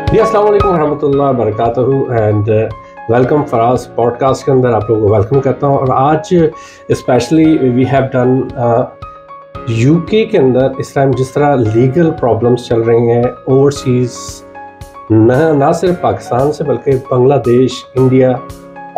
जी अस्सलाम वालेकुम रहमतुल्लाह बरकातहू एंड वेलकम फराज पॉडकास्ट के अंदर आप लोगों को वेलकम करता हूँ। और आज specially we have done UK के अंदर इस टाइम जिस तरह लीगल प्रॉब्लम्स चल रही हैं ओवरसीज़, ना सिर्फ पाकिस्तान से बल्कि Bangladesh, India,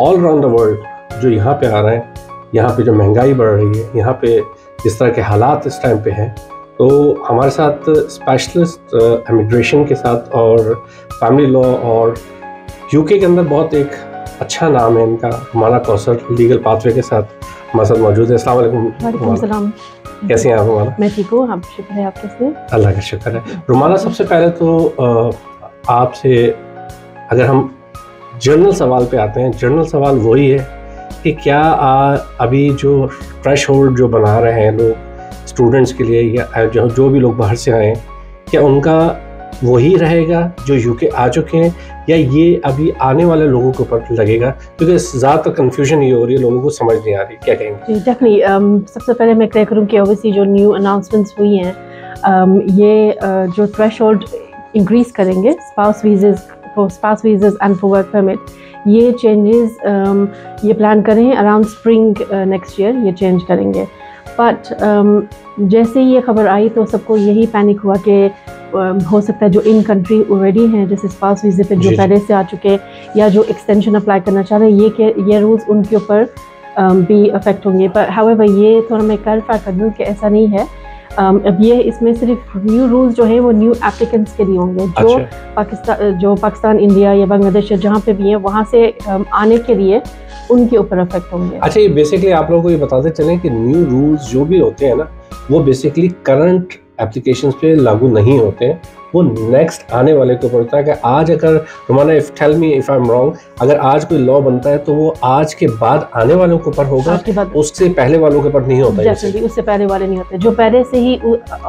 all around the world जो यहाँ पे आ रहे हैं, यहाँ पे जो महंगाई बढ़ रही है, यहाँ पे जिस तरह के हालात इस टाइम पे हैं, तो हमारे साथ स्पेशलिस्ट इमिग्रेशन के साथ और फैमिली लॉ और यूके के अंदर बहुत एक अच्छा नाम है इनका, रुमाना कौसर लीगल पाथवे के साथ हमारे साथ मौजूद है। अस्सलाम वालेकुम। वालेकुम सलाम। कैसे हैं आप रुमाना? मैं ठीक हूँ, आप शुक्र है, आप कैसे? अल्लाह का शुक्र है। रुमाना, सबसे पहले तो आपसे अगर हम जनरल सवाल पे आते हैं, जनरल सवाल वही है कि क्या अभी जो थ्रेश होल्ड जो बना रहे हैं लोग स्टूडेंट्स के लिए या जो भी लोग बाहर से आए हैं, क्या उनका वही रहेगा जो यूके आ चुके हैं या ये अभी आने वाले लोगों के ऊपर लगेगा? क्योंकि ज़्यादातर कन्फ्यूजन ये हो रही है, लोगों को समझ नहीं आ रही, क्या कहेंगे? डेफिनेटली सबसे पहले मैं क्लियर करूँ कि ओबियसली जो न्यू अनाउंसमेंट्स हुई हैं, ये जो थ्रेशहोल्ड इंक्रीज करेंगे spouse visas and for work permit, ये चेंजेस ये प्लान कर रहे हैं अराउंड स्प्रिंग नेक्स्ट ईयर ये चेंज करेंगे। बट जैसे ही ये खबर आई तो सबको यही पैनिक हुआ कि हो सकता है जो इन कंट्री ऑलरेडी हैं, जैसे स्पाउस वीज़े पे जो पहले से आ चुके या जो एक्सटेंशन अप्लाई करना चाह रहे हैं, ये रूल्स उनके ऊपर भी अफेक्ट होंगे। पर हाउएवर ये थोड़ा मैं क्लैरिफाई कर दूँ कि ऐसा नहीं है। अब ये इसमें सिर्फ न्यू रूल्स जो हैं वो न्यू एप्लीकेंट्स के लिए होंगे, जो पाकिस्तान, इंडिया या बांग्लादेश जहाँ पे भी हैं वहाँ से आने के लिए उनके ऊपर अफेक्ट होंगे। अच्छा, ये बेसिकली आप लोगों को ये बताते चलें कि न्यू रूल्स जो भी होते हैं ना, वो बेसिकली करंट एप्लीकेशंस पे लागू नहीं होते हैं, वो नेक्स्ट आने वाले के ऊपर होता है। कि आज अगर Rumana, tell me if I am wrong, अगर आज कोई लॉ बनता है तो वो आज के बाद आने वालों के ऊपर होगा, उससे पहले वालों के ऊपर नहीं होता है। उससे पहले वाले नहीं होते, जो पहले से ही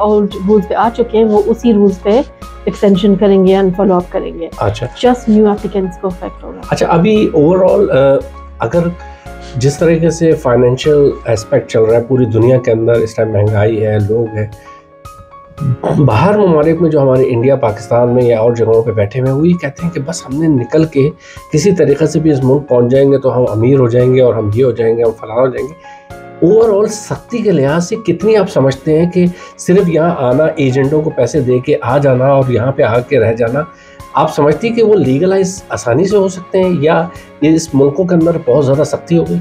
ओल्ड रूल्स पे आ चुके हैं वो उसी रूल्स पे एक्सटेंशन करेंगे एंड फॉलो अप करेंगे। अच्छा, जस्ट न्यू एप्लीकेंट्स को अफेक्ट होगा। अच्छा, अभी ओवरऑल अगर जिस तरीके से फाइनेंशियल एस्पेक्ट चल रहा है पूरी दुनिया के अंदर, इस टाइम महंगाई है, लोग हैं बाहर ममालिक में, जो हमारे इंडिया, पाकिस्तान में या और जगहों पे बैठे हुए हैं, वो ये कहते हैं कि बस हमने निकल के किसी तरीके से भी इस मुल्क पहुंच जाएंगे तो हम अमीर हो जाएंगे और हम ये हो जाएंगे, हम फलाना हो जाएंगे। ओवरऑल सख्ती के लिहाज से कितनी आप समझते हैं कि सिर्फ यहाँ आना, एजेंटों को पैसे दे के आ जाना और यहाँ पे आके रह जाना, आप समझती हैं कि वो लीगलाइज आसानी से हो सकते हैं या इस मुल्कों के अंदर बहुत ज़्यादा सख्ती हो गई?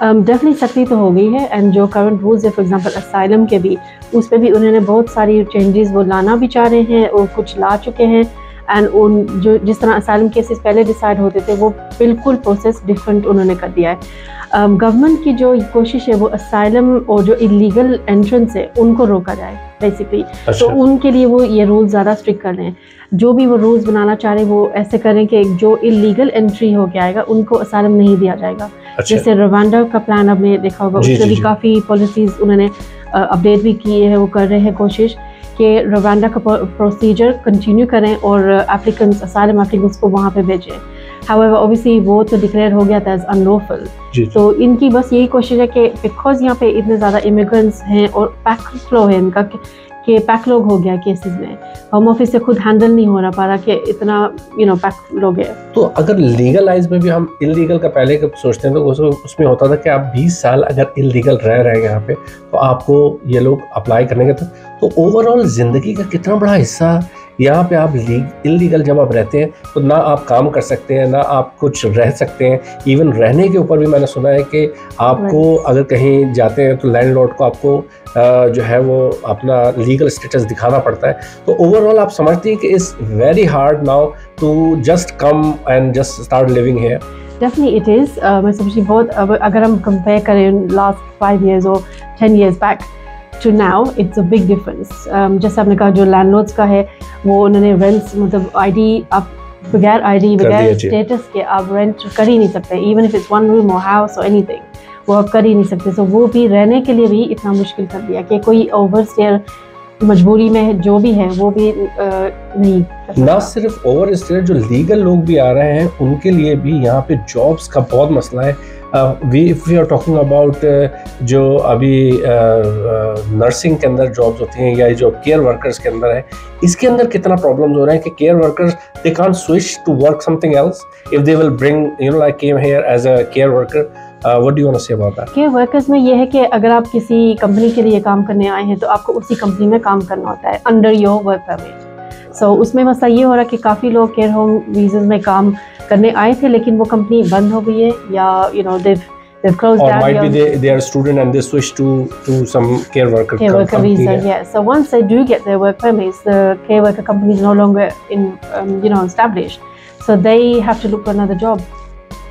डेफिनेटली सख्ती तो हो गई है। एंड जो करंट रूल्स है फॉर एग्जांपल असाइलम के भी, उस पर भी उन्होंने बहुत सारी चेंजेस वो लाना भी चाह रहे हैं और कुछ ला चुके हैं। एंड उन जो जिस तरह असाइलम केसेस पहले डिसाइड होते थे वो बिल्कुल प्रोसेस डिफरेंट उन्होंने कर दिया है। गवर्नमेंट की जो कोशिश है वो असाइलम और जो इलीगल एंट्रेंस है उनको रोका जाए बेसिकली। अच्छा। तो उनके लिए वो ये रूल्स ज़्यादा स्ट्रिक्ट कर रहे हैं। जो भी वो रूल्स बनाना चाह रहे हैं वो ऐसे करें कि जो इलीगल एंट्री हो के आएगा उनको असाइलम नहीं दिया जाएगा। अच्छा। जैसे रवांडा का प्लान आपने देखा होगा, उसमें भी काफ़ी पॉलिसीज़ उन्होंने अपडेट भी किए हैं, वो कर रहे हैं कोशिश कि रवांडा का प्रोसीजर कंटिन्यू करें और एप्लीकेंट्स, असाइलम एप्लीकेंट्स को वहाँ पे भेजें। हाउएवर ऑब्वियसली वो तो डिक्लेयर हो गया था एज अनलॉफुल। तो इनकी बस यही कोशिश है कि बिकॉज यहाँ पे इतने ज़्यादा इमिग्रेंट्स हैं और बैकफ्लो है इनका कि बैकलॉग हो गया केसेस में, होम ऑफिस से खुद हैंडल नहीं हो पा रहा कि इतना बैकलॉग है। तो अगर लीगलाइज में भी हम इलीगल का पहले कब सोचते हैं तो उसमें होता था कि आप 20 साल अगर इलीगल रह रहे हैं यहाँ पे तो आपको ये लोग अप्लाई करने का था। तो ओवरऑल ज़िंदगी का कितना बड़ा हिस्सा यहाँ पे आप इलीगल जब आप रहते हैं तो ना आप काम कर सकते हैं, ना आप कुछ रह सकते हैं। इवन रहने के ऊपर भी मैंने सुना है कि आपको अगर कहीं जाते हैं तो लैंडलॉर्ड को आपको जो है वो अपना लीगल स्टेटस दिखाना पड़ता है। तो ओवरऑल आप समझती हैं कि it's very hard now to just come and just start living here? Definitely it is. मैं समझती बहुत, अगर हम कंपेयर करें लास्ट 5 years और 10 years back to now, it's a big difference. जैसे आपने कहा जो लैंडलॉर्ड्स का है वो उन्होंने रेंट्स, मतलब आईडी, आप बगैर आईडी, बगैर स्टेटस के आप रेंट कर ही नहीं सकते, इवन इफ इट्स 1 room और हाउस और एनीथिंग, वो आप कर ही नहीं सकते। सो वो भी रहने के लिए भी इतना मुश्किल कर दिया कि कोई ओवरस्टेयर मजबूरी में जो भी है वो भी नहीं। ना सिर्फ ओवरस्टेयर, जो लीगल लोग भी आ रहे हैं उनके लिए भी यहाँ पे जॉब्स का बहुत मसला है। वी आर टॉकिंग अबाउट जो अभी नर्सिंग के अंदर जॉब्स होती हैं या जो केयर वर्कर्स के अंदर है, इसके अंदर कितना प्रॉब्लम्स हो रहे हैं कि care workers they can't switch to work something else if they will bring like came here as a care worker. What do you want to say about that? Care workers में ये है कि अगर आप किसी कंपनी के लिए काम करने आए हैं तो आपको उसी कंपनी में काम करना होता है अंडर योर वर्क परमिट. सो उसमें मसला ये हो रहा है कि काफ़ी लोग केयर होम वीज़ा में काम करने आए थे लेकिन वो कंपनी बंद हो गई है या they've closed down. Or might be they are a student and they switch to some care worker visa. Yeah. So once they do get their work permits, the care worker company is no longer established. So they have to look for another job.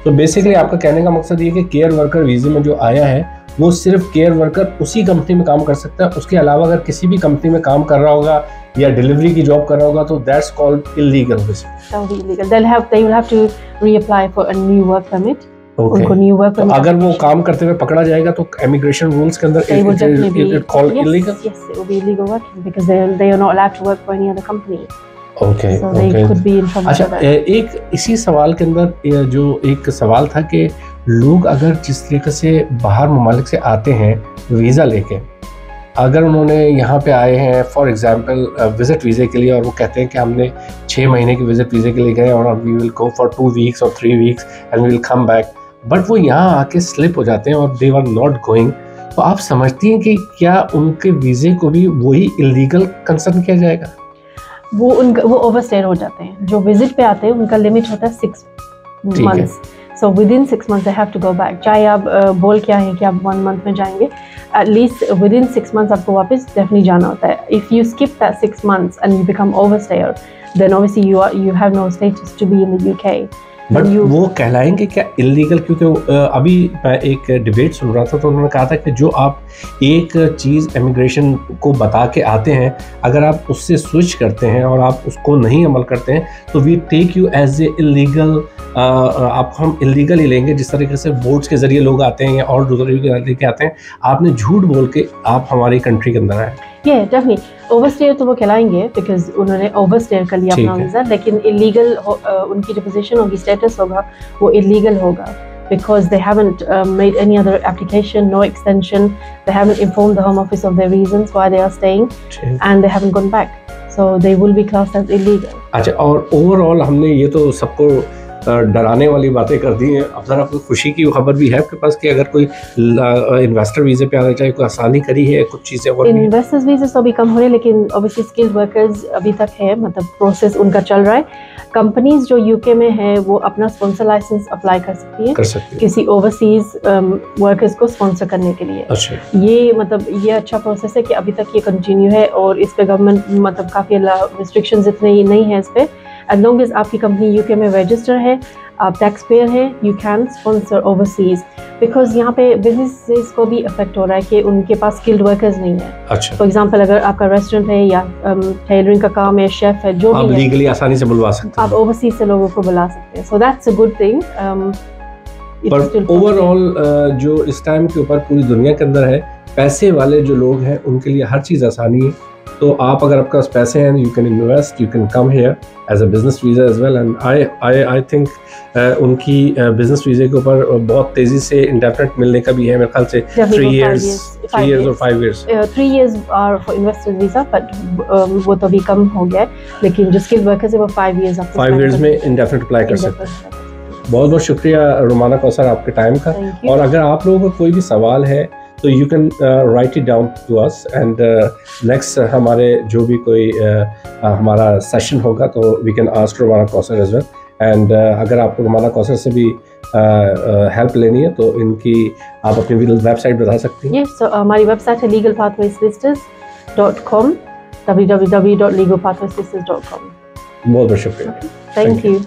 तो basically आपका कहने का मकसद ये कि care worker वीज़े में जो आया है वो सिर्फ केयर वर्कर उसी कंपनी में काम कर सकता है, उसके अलावा अगर किसी भी कंपनी में काम कर रहा होगा या डिलीवरी की जॉब कर रहा होगा तो that's called illegal. They will have to reapply for a new work permit. उनको न्यू वर्क परमिट. अगर वो काम करते हुए पकड़ा जाएगा तो इमिग्रेशन रूल्स के अंदर it called illegal. Yes, it will be illegal working because they are not allowed to work for any other company. Okay. So they could be in trouble. अच्छा, एक इसी सवाल के अंदर जो एक सवाल था कि लोग अगर जिस तरीके से बाहर ममालिक से आते हैं वीज़ा लेके, अगर उन्होंने यहाँ पे आए हैं फॉर एग्जांपल विजिट वीज़े के लिए और वो कहते हैं कि हमने 6 महीने की विजिट वीज़े के लिए गए और we will go for 2 weeks और 3 weeks and we will come back, but वो यहाँ आके स्लिप हो जाते हैं और दे आर नॉट गोइंग, तो आप समझती हैं कि क्या उनके वीज़े को भी वही इल्लीगल कंसिडर किया जाएगा? वो ओवरस्टे हो जाते हैं. जो विजिट पे आते हैं उनका लिमिट होता है 6 months. So within 6 months they have to go back. चाहे आप बोल क्या है कि आप 1 month में जाएंगे, एटलीस्ट विद इन 6 months आपको वापस डेफिनेटली जाना होता है. If you skip that 6 months and you become overstayer then obviously you have no status to be in the UK. But वो कहलाएंगे क्या इल्लीगल? क्योंकि अभी मैं एक डिबेट सुन रहा था तो उन्होंने कहा था कि जो आप एक चीज़ इमिग्रेशन को बता के आते हैं, अगर आप उससे स्विच करते हैं और आप उसको नहीं अमल करते हैं तो we take you as a illegal. आपको हम इल्लीगल ही लेंगे. जिस तरीके से बोट्स के ज़रिए लोग आते हैं या और दूसरे लेके आते हैं, आपने झूठ बोल के आप हमारी कंट्री के अंदर आए. डेफिनेटली ओवरस्टेयर तो वो कहलाएंगे बिकॉज उन्होंने ओवरस्टेयर कर लिया अपना वीज़ा, लेकिन इलीगल उनकी जो पोजीशन होगी, स्टेटस होगा, वो इलीगल होगा because they haven't made any other application, no extension, they haven't informed the Home Office of their reasons why they are staying and they haven't gone back, so they will be classed as illegal. अच्छा, और overall हमने ये तो सबको डराने वाली बातें कर दी हैं. अब ज़रा कोई खुशी की खबर भी है आपके पास कि अगर कोई इन्वेस्टर वीज़े पे आना चाहे, कोई आसानी करी है, कुछ चीज़ें और इन्वेस्टर्स वीज़े तो अभी कम हो रहे हैं, लेकिन ऑब्वियसली स्किल्ड वर्कर्स अभी तक है, मतलब प्रोसेस उनका चल रहा है. कंपनीज जो यूके में है वो अपना स्पॉन्सर लाइसेंस अप्लाई कर सकती है किसी ओवरसीज वर्कर्स को स्पॉन्सर करने के लिए. अच्छा. ये अच्छा प्रोसेस है कि अभी तक ये कंटिन्यू है और इस पे गवर्नमेंट मतलब काफ़ी रिस्ट्रिक्शंस इतने नहीं है इस पे. एज लॉन्ग एज आपकी कंपनी यूके में रजिस्टर है, आप टैक्स पेयर हैं, you can sponsor overseas. Because यहाँ पे बिजनेसेस को भी इफेक्ट हो रहा है कि उनके पास स्किल्ड वर्कर्स नहीं है. अच्छा. फॉर एग्जांपल अगर आपका रेस्टोरेंट है या टेलरिंग का काम है, शेफ है, जो आप भी लीगली आसानी से बुलवा सकते हैं, आप ओवरसीज से लोगों को बुला सकते हैं. So that's a good thing. पर ओवरऑल जो इस टाइम के ऊपर पूरी दुनिया के अंदर है, पैसे वाले जो लोग हैं उनके लिए हर चीज़ आसानी है. तो आप अगर आपके पास पैसे हैं, you can invest, you can come here as a business visa as well. And I think उनकी बिजनेस वीज़े के ऊपर बहुत तेज़ी से इंडेफिनिट मिलने का भी है मेरे ख्याल से. 3 years और 5 years. 3 years are for investors visa, but वो तो अभी कम हो गया है. लेकिन जो स्किल्ड वर्कर्स है वो 5 years 5 years में इंडेफिनिट अप्लाई कर सकते हैं. बहुत बहुत शुक्रिया रुमाना कौसर आपके टाइम का. और अगर आप लोगों को कोई भी सवाल है तो you can write it down to us and next हमारे जो भी कोई हमारा सेशन होगा तो we can ask Rumana Kausar as well. And अगर आपको रुमाना कौसर से भी हेल्प लेनी है तो इनकी आप अपनी वेबसाइट बता सकती हैं. यस, हमारी वेबसाइट है legalpathwaysolicitors.com, www.legalpathwaysolicitors.com. बहुत बहुत शुक्रिया. Thank you.